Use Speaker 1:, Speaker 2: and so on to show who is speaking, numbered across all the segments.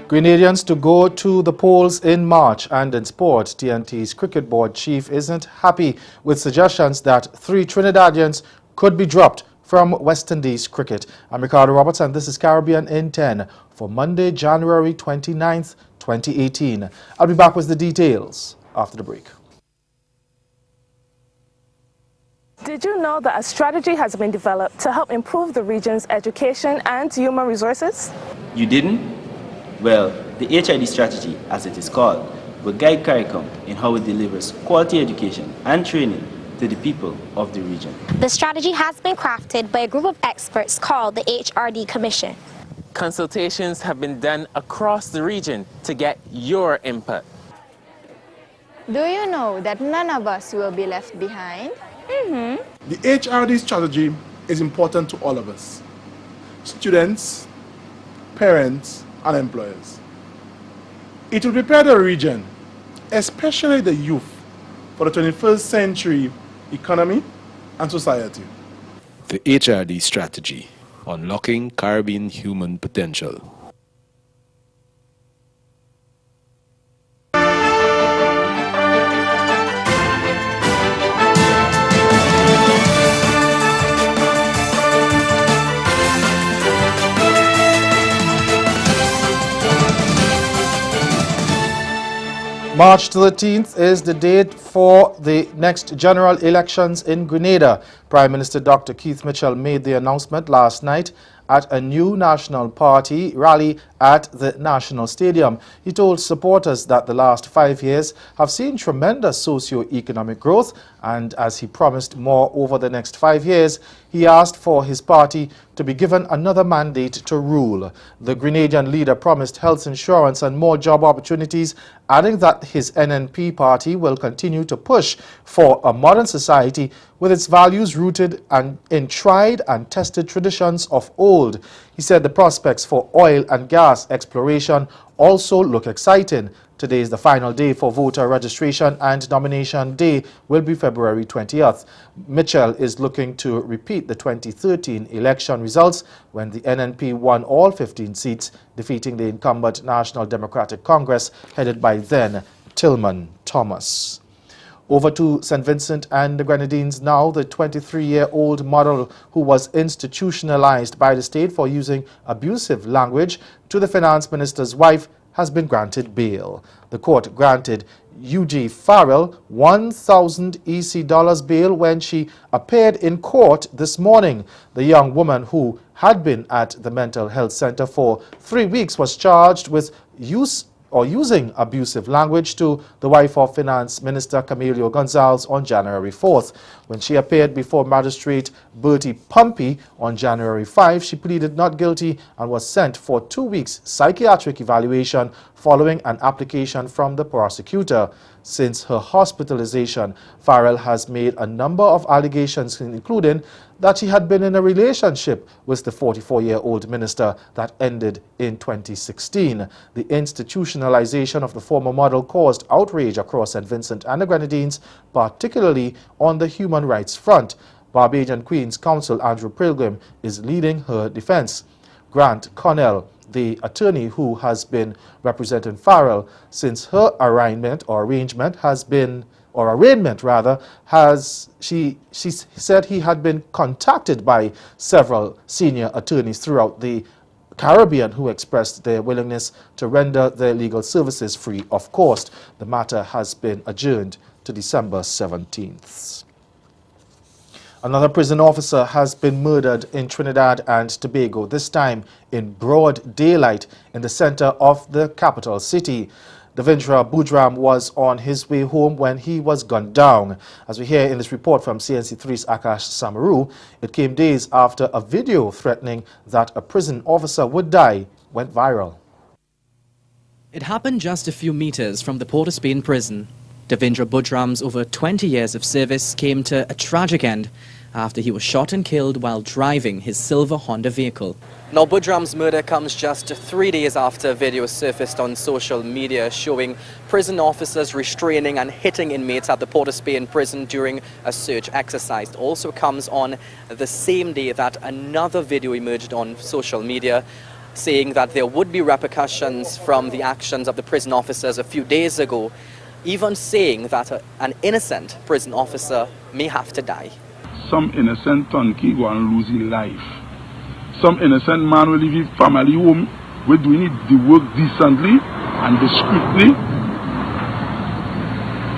Speaker 1: Grenadians to go to the polls in March. And in sport, TNT's cricket board chief isn't happy with suggestions that 3 Trinidadians could be dropped from West Indies cricket. I'm Ricardo Roberts and this is Caribbean in 10 for Monday, January 29th, 2018. I'll be back with the details after the break.
Speaker 2: Did you know that a strategy has been developed to help improve the region's education and human resources?
Speaker 3: You didn't? Well, the HID strategy, as it is called, will guide CARICOM in how it delivers quality education and training to the people of the region.
Speaker 4: The strategy has been crafted by a group of experts called the HRD Commission.
Speaker 5: Consultations have been done across the region to get your input.
Speaker 6: Do you know that none of us will be left behind?
Speaker 7: The HRD strategy is important to all of us, students, parents, and employers. It will prepare the region, especially the youth, for the 21st century economy and society.
Speaker 8: The HRD strategy, unlocking Caribbean human potential.
Speaker 1: March 13th is the date for the next general elections in Grenada. Prime Minister Dr. Keith Mitchell made the announcement last night at a new National Party rally at the National Stadium. He told supporters that the last 5 years have seen tremendous socio-economic growth, and as he promised more over the next 5 years, he asked for his party to be given another mandate to rule. The Grenadian leader promised health insurance and more job opportunities, adding that his NNP party will continue to push for a modern society with its values rooted in tried and tested traditions of old. He said the prospects for oil and gas exploration also look exciting. Today is the final day for voter registration and nomination day will be February 20th. Mitchell is looking to repeat the 2013 election results when the NNP won all 15 seats, defeating the incumbent National Democratic Congress headed by then Tillman Thomas. Over to St. Vincent and the Grenadines now. The 23-year-old model who was institutionalized by the state for using abusive language to the finance minister's wife has been granted bail. The court granted UG Farrell 1,000 EC dollars bail when she appeared in court this morning. The young woman, who had been at the mental health center for 3 weeks, was charged with using abusive language to the wife of Finance Minister Camilo Gonzalez on January 4th. When she appeared before Magistrate Bertie Pumpy on January 5, she pleaded not guilty and was sent for 2 weeks psychiatric evaluation following an application from the prosecutor. Since her hospitalization, Farrell has made a number of allegations, including that she had been in a relationship with the 44-year-old minister that ended in 2016. The institutionalization of the former model caused outrage across St. Vincent and the Grenadines, particularly on the human rights front. Barbadian Queen's Counsel Andrew Pilgrim is leading her defense. Grant Connell, the attorney who has been representing Farrell since her arraignment she said he had been contacted by several senior attorneys throughout the Caribbean who expressed their willingness to render their legal services free of cost. The matter has been adjourned to December 17th. Another prison officer has been murdered in Trinidad and Tobago, this time in broad daylight in the center of the capital city. Devendra Budram was on his way home when he was gunned down. As we hear in this report from CNC3's Akash Samaru, it came days after a video threatening that a prison officer would die went viral.
Speaker 9: It happened just a few meters from the Port of Spain prison. Devendra Budram's over 20 years of service came to a tragic end after he was shot and killed while driving his silver Honda vehicle. Now, Budram's murder comes just 3 days after a video surfaced on social media showing prison officers restraining and hitting inmates at the Port of Spain prison during a search exercise. It also comes on the same day that another video emerged on social media saying that there would be repercussions from the actions of the prison officers a few days ago, even saying that an innocent prison officer may have to die.
Speaker 10: Some innocent turnkey go and lose his life. Some innocent man will leave his family home. We're doing the work decently and discreetly.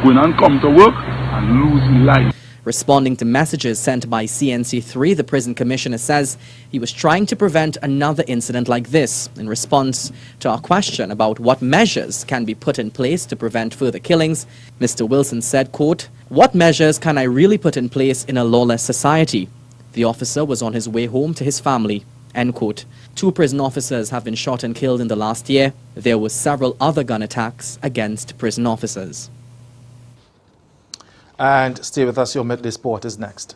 Speaker 10: Going and come to work and lose his life.
Speaker 9: Responding to messages sent by CNC3, the prison commissioner says he was trying to prevent another incident like this. In response to our question about what measures can be put in place to prevent further killings, Mr. Wilson said, quote, "What measures can I really put in place in a lawless society?" The officer was on his way home to his family, end quote. 2 prison officers have been shot and killed in the last year. There were several other gun attacks against prison officers.
Speaker 1: And stay with us, your Midday Sport is next.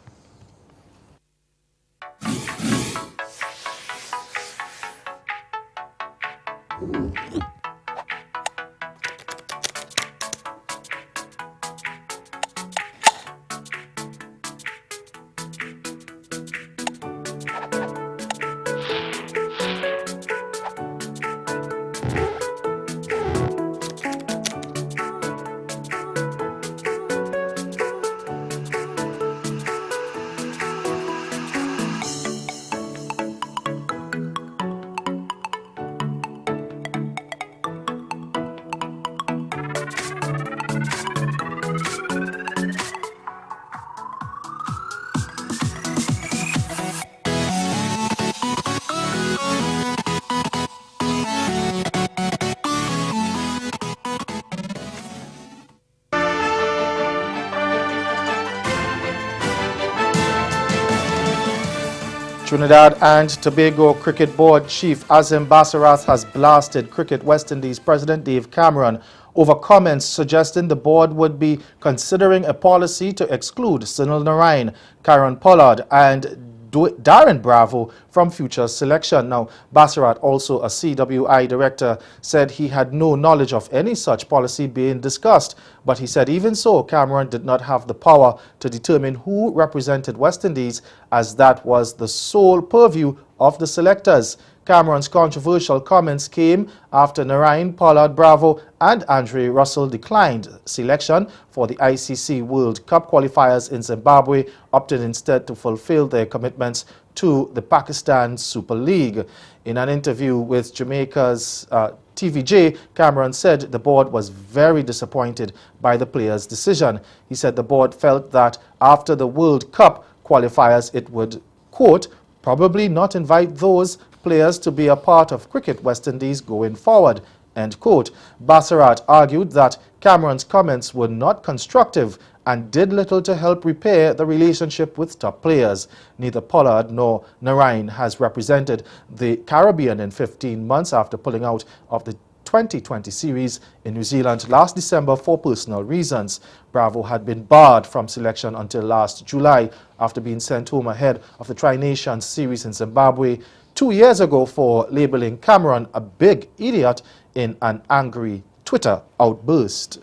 Speaker 1: Trinidad and Tobago Cricket Board Chief Azim Basarath has blasted Cricket West Indies President Dave Cameron over comments suggesting the board would be considering a policy to exclude Sunil Narine, Karen Pollard and Darren Bravo from future selection. Now, Basarath, also a CWI director, said he had no knowledge of any such policy being discussed, but he said even so, Cameron did not have the power to determine who represented West Indies, as that was the sole purview of the selectors. Cameron's controversial comments came after Narine, Pollard, Bravo and Andre Russell declined selection for the ICC World Cup qualifiers in Zimbabwe, opting instead to fulfill their commitments to the Pakistan Super League. In an interview with Jamaica's TVJ, Cameron said the board was very disappointed by the players' decision. He said the board felt that after the World Cup qualifiers it would, quote, probably not invite those players to be a part of Cricket West Indies going forward, end quote. Basarath argued that Cameron's comments were not constructive and did little to help repair the relationship with top players. Neither Pollard nor Narine has represented the Caribbean in 15 months after pulling out of the 2020 series in New Zealand last December for personal reasons. Bravo had been barred from selection until last July after being sent home ahead of the Tri-Nations series in Zimbabwe 2 years ago for labeling Cameron a big idiot in an angry Twitter outburst.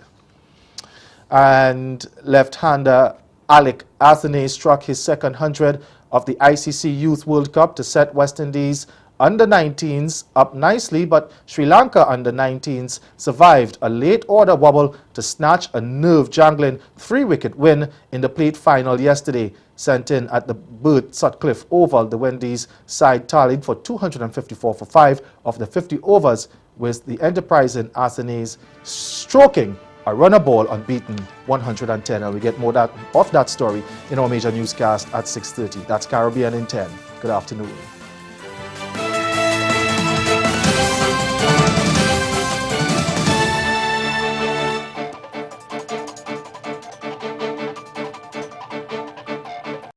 Speaker 1: And left-hander Alec Athene struck his second 100 of the ICC Youth World Cup to set West Indies under-19s up nicely, but Sri Lanka under-19s survived a late-order wobble to snatch a nerve-jangling 3-wicket win in the plate final yesterday. Sent in at the Bert Sutcliffe Oval, the Wendy's side tallied for 254 for 5 of the 50 overs, with the enterprising Athenes stroking a runner ball unbeaten 110. And we get more of that story in our major newscast at 6:30. That's Caribbean in 10. Good afternoon.